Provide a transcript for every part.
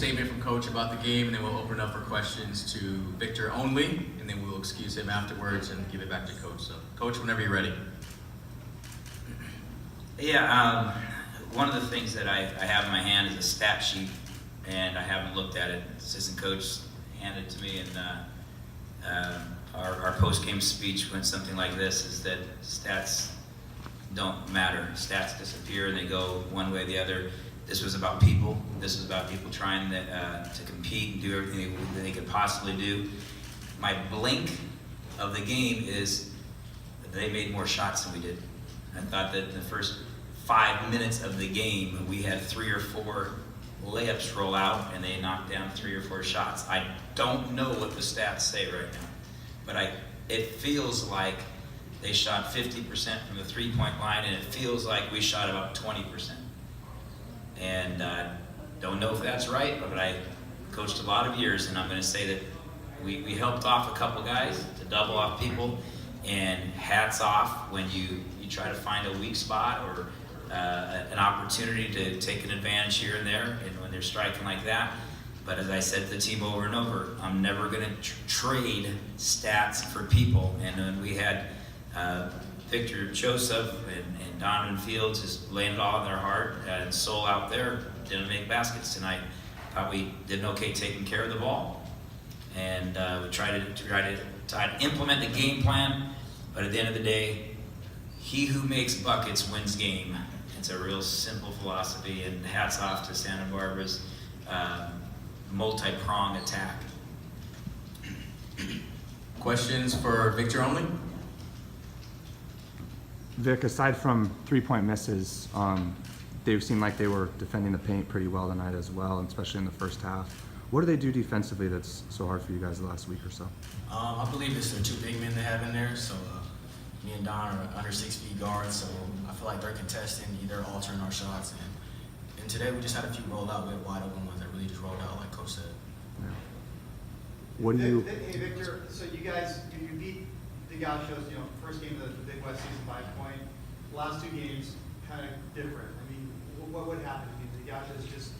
statement from Coach about the game, and then we'll open it up for questions to Victor only, and then we'll excuse him afterwards and give it back to Coach. So, Coach, whenever you're ready. Yeah, one of the things that I have in my hand is a stat sheet, and I haven't looked at it. Assistant coach handed it to me, and our post-game speech went something like this, is that stats don't matter. Stats disappear and they go one way or the other. This was about people. This was about people trying to compete and do everything they could possibly do. My blink of the game is they made more shots than we did. I thought that the first 5 minutes of the game, we had 3 or 4 layups roll out and they knocked down 3 or 4 shots. I don't know what the stats say right now, but it feels like they shot 50% from the three-point line, and it feels like we shot about 20%. And don't know if that's right, but I coached a lot of years, and I'm going to say that we helped off a couple guys to double off people, and hats off when you try to find a weak spot or an opportunity to take an advantage here and there, and when they're striking like that. But as I said to the team over and over, I'm never going to trade stats for people. And when we had Victor Joseph and Donovan Fields just laying it all in their heart and soul out there, didn't make baskets tonight. Thought we did an okay taking care of the ball, and we tried to implement the game plan. But at the end of the day, he who makes buckets wins game. It's a real simple philosophy, and hats off to Santa Barbara's multi-pronged attack. Questions for Victor only? Vic, aside from three-point misses, they seemed like they were defending the paint pretty well tonight as well, and especially in the first half. What do they do defensively that's so hard for you guys the last week or so? I believe it's the 2 big men they have in there. So me and Don are under 6 feet guards, so I feel like they're contesting, either altering our shots. And today we just had a few roll out with wide open ones that really just rolled out, like Coach said. Yeah. What do you? Hey Victor, so you guys, you beat the Gauchos, first game of the Big West season by a point. The last 2 games, kind of different. I mean, what would happen? I mean, the Gauchos just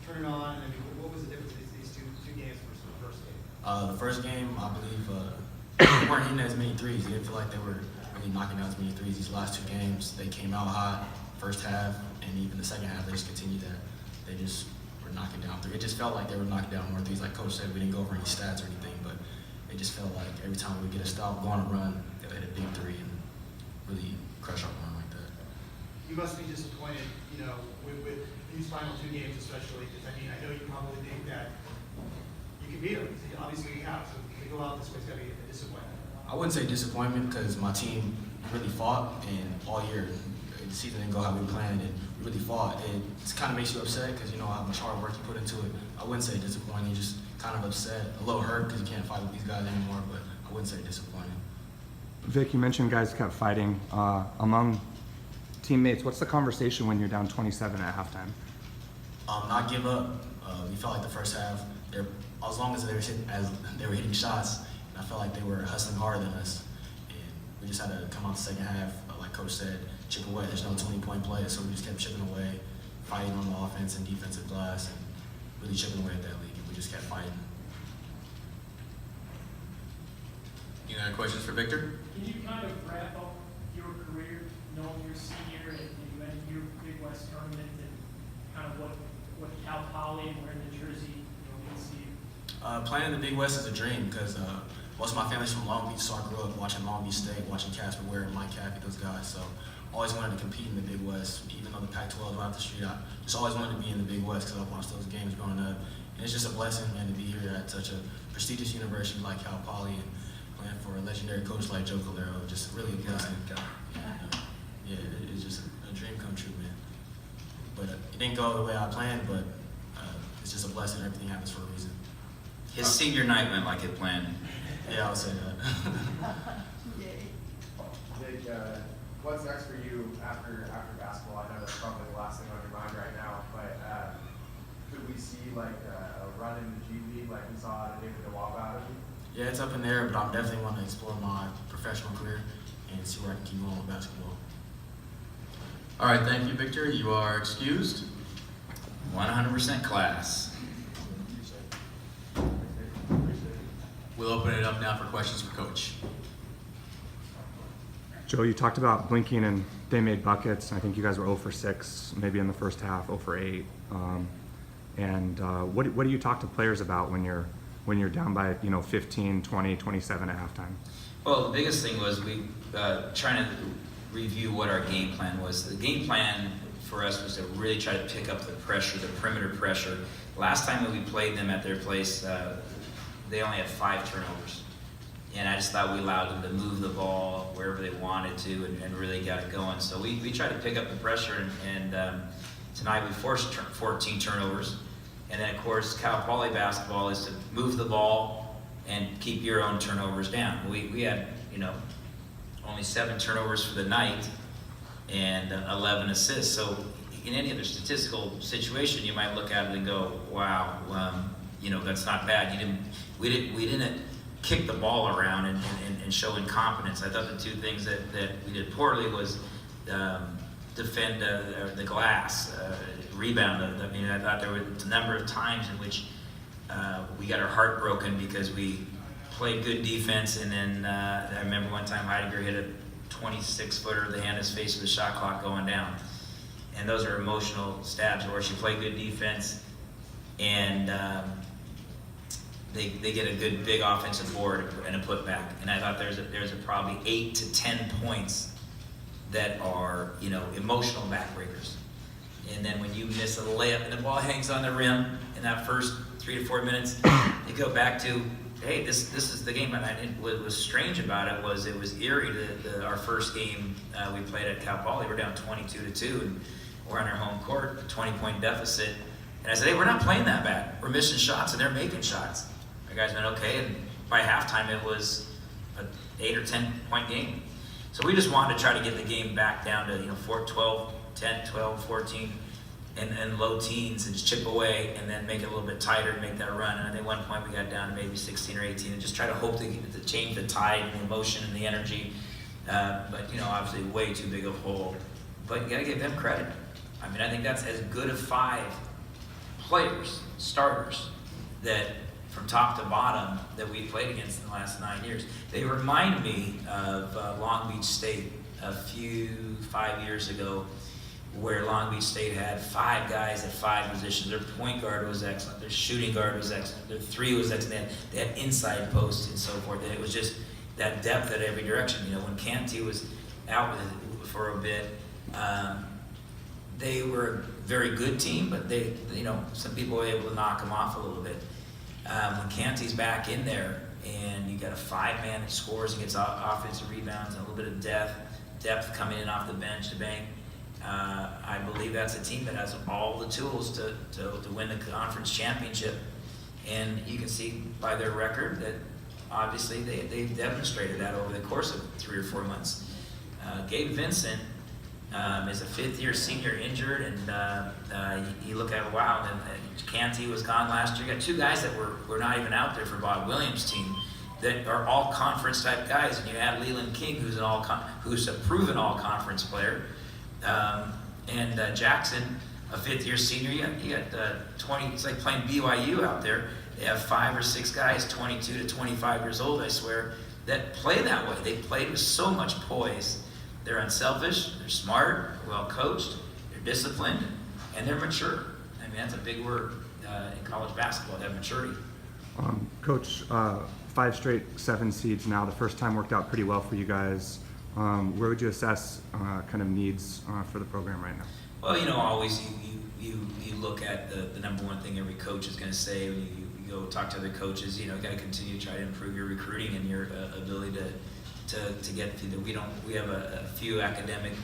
turn it on. I mean, what was the difference in these two games versus the first game? The first game, I believe, they weren't hitting as many threes. They didn't feel like they were really knocking down as many threes. These last 2 games, they came out hot first half, and even the second half, they just continued that. They just were knocking down threes. It just felt like they were knocking down more threes. Like Coach said, we didn't go over any stats or anything, but it just felt like every time we get a stop, go on a run, they hit a big 3 and really crush our run like that. You must be disappointed, with these final 2 games especially, because I mean, I know you probably think that you can beat them. Obviously you have, so to go out this way, it's got to be a disappointment. I wouldn't say disappointment because my team really fought, and all year the season didn't go how we planned, and we really fought. And it kind of makes you upset because you know how much hard work you put into it. I wouldn't say disappointing, just kind of upset, a little hurt because you can't fight with these guys anymore, but I wouldn't say disappointing. Vic, you mentioned guys kept fighting. Among teammates, what's the conversation when you're down 27 at halftime? Not give up. We felt like the first half, as long as they were hitting shots, and I felt like they were hustling harder than us. And we just had to come out the second half, like Coach said, chip away. There's no 20-point play, so we just kept chipping away, fighting on the offense and defensive glass, and really chipping away at that league. And we just kept fighting. Any other questions for Victor? Can you kind of wrap up your career, knowing you're senior and you went to your Big West tournament, and kind of what Cal Poly and wearing the jersey means to you? Playing in the Big West is a dream because most of my family's from Long Beach, so I grew up watching Long Beach State, watching Casper Ware, Mike Caffey, those guys. So always wanted to compete in the Big West, even though the Pac-12 is right up the street. I just always wanted to be in the Big West because I watched those games growing up. And it's just a blessing, man, to be here at such a prestigious university like Cal Poly and playing for a legendary coach like Joe Calero. Just really a blessing. Yeah, it's just a dream come true, man. But it didn't go the way I planned, but it's just a blessing. Everything happens for a reason. His senior night went like it planned. Yeah, I would say that. Jake, what's next for you after basketball? I know that's probably the last thing on your mind right now, but could we see like a run in the G League like we saw out of David DeWalk out of you? Yeah, it's up in there, but I'm definitely want to explore my professional career and see where I can keep going with basketball. All right, thank you, Victor. You are excused. 100% class. we'll open it up now for questions for Coach. Joe, you talked about blinking and they made buckets. I think you guys were 0 for 6, maybe in the first half, 0 for 8. What do you talk to players about when you're down by 15, 20, 27 at halftime? Well, the biggest thing was we trying to review what our game plan was. The game plan for us was to really try to pick up the pressure, the perimeter pressure. Last time that we played them at their place, they only had 5 turnovers. And I just thought we allowed them to move the ball wherever they wanted to and really got it going. So we tried to pick up the pressure, and tonight we forced 14 turnovers. And then, of course, Cal Poly basketball is to move the ball and keep your own turnovers down. We had, only 7 turnovers for the night and 11 assists. So in any other statistical situation, you might look at it and go, wow, that's not bad. We didn't kick the ball around and show incompetence. I thought the 2 things that we did poorly was defend the glass, rebound. I thought there were a number of times in which we got our heart broken because we played good defense, and then I remember one time Heidegger hit a 26-footer, the hand his face with the shot clock going down. And those are emotional stabs where she played good defense and they get a good big offensive board and a putback. And I thought there's probably 8 to 10 points that are emotional backbreakers. And then when you miss a layup and the ball hangs on the rim in that first 3 to 4 minutes, you go back to, hey, this is the game. And what was strange about it was eerie. Our first game we played at Cal Poly, we're down 22-2, and we're on our home court, a 20-point deficit. And I said, hey, we're not playing that bad. We're missing shots, and they're making shots. Our guys went okay, and by halftime it was an 8 or 10-point game. So we just wanted to try to get the game back down to 12, 10, 12, 14, and low teens, and just chip away, and then make it a little bit tighter and make that run. And at one point we got down to maybe 16 or 18, and just try to hope to change the tide and the emotion and the energy. But obviously way too big of a hole. But you got to give them credit. I think that's as good of 5 players, starters, that from top to bottom that we played against in the last 9 years. They remind me of Long Beach State 5 years ago, where Long Beach State had 5 guys at 5 positions. Their point guard was excellent. Their shooting guard was excellent. Their 3 was excellent. They had inside posts and so forth. And it was just that depth at every direction. When Canty was out for a bit, they were a very good team, but they some people were able to knock them off a little bit. When Canty's back in there, and you got a 5-man that scores and gets offensive rebounds and a little bit of depth coming in off the bench to bang. I believe that's a team that has all the tools to win the conference championship. And you can see by their record that obviously they've demonstrated that over the course of 3 or 4 months. Gabe Vincent is a 5th-year senior injured, and you look at, wow, and Canty was gone last year. You got 2 guys that were not even out there for Bob Williams' team that are all conference type guys, and you had Leland King, who's a proven all conference player, and Jackson, a 5th-year senior. You got 20. It's like playing BYU out there. They have 5 or 6 guys, 22 to 25 years old, I swear, that play that way. They played with so much poise. They're unselfish, they're smart, they're well coached, they're disciplined, and they're mature. That's a big word in college basketball, to have maturity. Coach, 5 straight 7 seeds now. The first time worked out pretty well for you guys. Where would you assess kind of needs for the program right now? Well, always you look at the number one thing every coach is going to say when you go talk to other coaches. You got to continue to try to improve your recruiting and your ability to get through. We have a few academic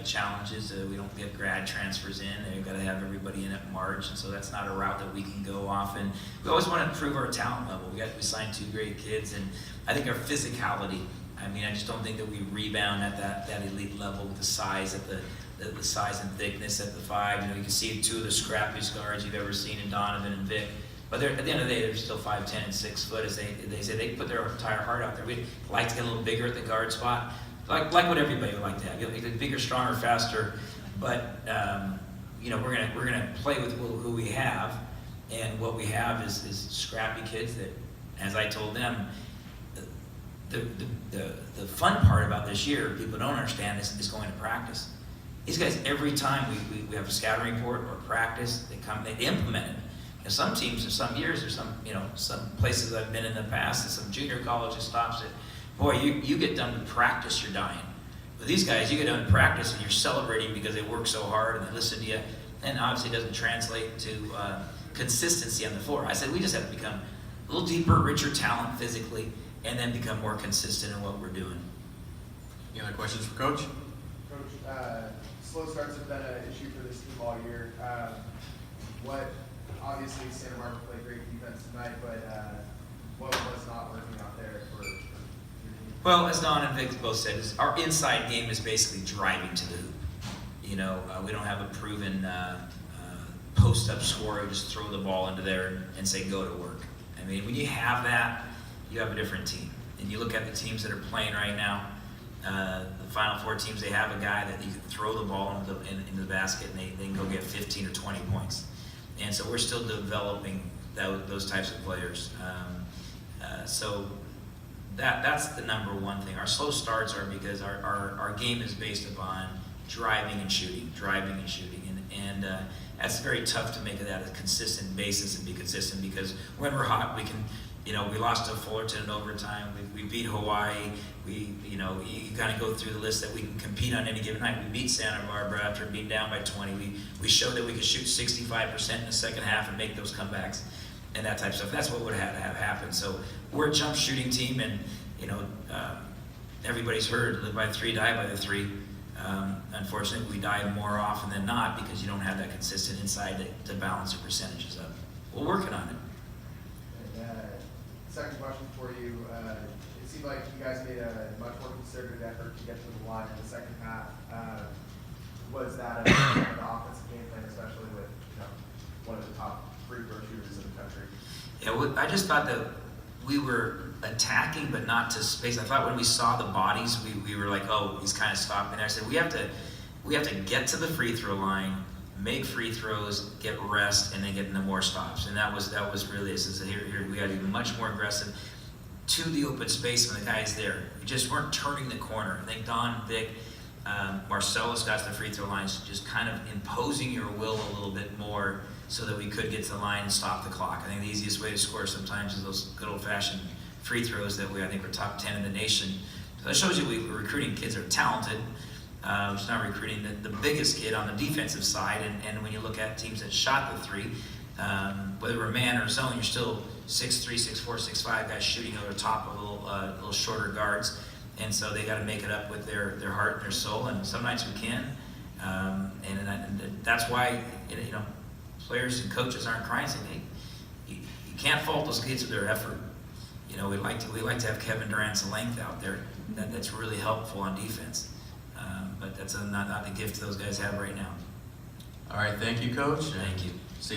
challenges. We don't get grad transfers in. They've got to have everybody in at March, and so that's not a route that we can go off. And we always want to improve our talent level. We signed 2 great kids, and I think our physicality. I just don't think that we rebound at that elite level with the size at the size and thickness at the 5. You can see 2 of the scrappiest guards you've ever seen in Donovan and Vic. But at the end of the day, they're still 5'10" and 6 foot. As they say, they put their entire heart out there. We'd like to get a little bigger at the guard spot, like what everybody would like to have. Get bigger, stronger, faster. But we're gonna play with who we have, and what we have is scrappy kids that, as I told them, the fun part about this year, people don't understand, is going to practice. These guys, every time we have a scouting report or practice, they implement it. And some teams, in some years, or some places I've been in the past, and some junior colleges stops it. Boy, you get done with practice, you're dying. With these guys, you get done with practice and you're celebrating because they work so hard and they listen to you. And obviously, it doesn't translate to consistency on the floor. I said we just have to become a little deeper, richer talent physically, and then become more consistent in what we're doing. Any other questions for Coach? Coach, slow starts have been an issue for this team all year. Obviously Santa Barbara played great defense tonight, but what was not working out there for your team? Well, as Don and Vic both said, our inside game is basically driving to the hoop. We don't have a proven post-up scorer who just throw the ball into there and say go to work. I mean, when you have that, you have a different team. And you look at the teams that are playing right now, the Final Four teams, they have a guy that you can throw the ball into the basket and they can go get 15 or 20 points. And so we're still developing those types of players. So that's the number one thing. Our slow starts are because our game is based upon driving and shooting. And that's very tough to make it at a consistent basis and be consistent, because when we're hot, we can, we lost to Fullerton in overtime. We beat Hawaii. You kind of go through the list that we can compete on any given night. We beat Santa Barbara after being down by 20. We showed that we could shoot 65% in the second half and make those comebacks and that type of stuff. That's what would have to have happened. So we're a jump shooting team, and everybody's heard live by three, die by the three. Unfortunately, we die more often than not because you don't have that consistent inside to balance your percentages up. We're working on it. And, second question for you. It seemed like you guys made a much more concerted effort to get to the line in the second half. Was that the offensive game plan, especially with one of the top free throw shooters in the country? Yeah, I just thought that we were attacking, but not to space. I thought when we saw the bodies, we were like, oh, he's kind of stopping there. I said we have to get to the free throw line, make free throws, get rest, and then get into more stops. And that was really it. So here we got to be much more aggressive to the open space when the guy's there. We just weren't turning the corner. I think Don, Vic, Marcellus got to the free throw lines, just kind of imposing your will a little bit more so that we could get to the line and stop the clock. I think the easiest way to score sometimes is those good old-fashioned free throws that I think we're top 10 in the nation. So that shows you we're recruiting kids that are talented. We're just not recruiting the biggest kid on the defensive side. And when you look at teams that shot the three, whether we're man or zone, you're still 6'3", 6'4", 6'5" guys shooting over the top of little shorter guards. And so they got to make it up with their heart and their soul. And some nights we can. And that's why players and coaches aren't crying, saying, hey, you can't fault those kids for their effort. We like to have Kevin Durant's length out there. That's really helpful on defense. But that's not the gift those guys have right now. All right, thank you, Coach. Thank you. Safe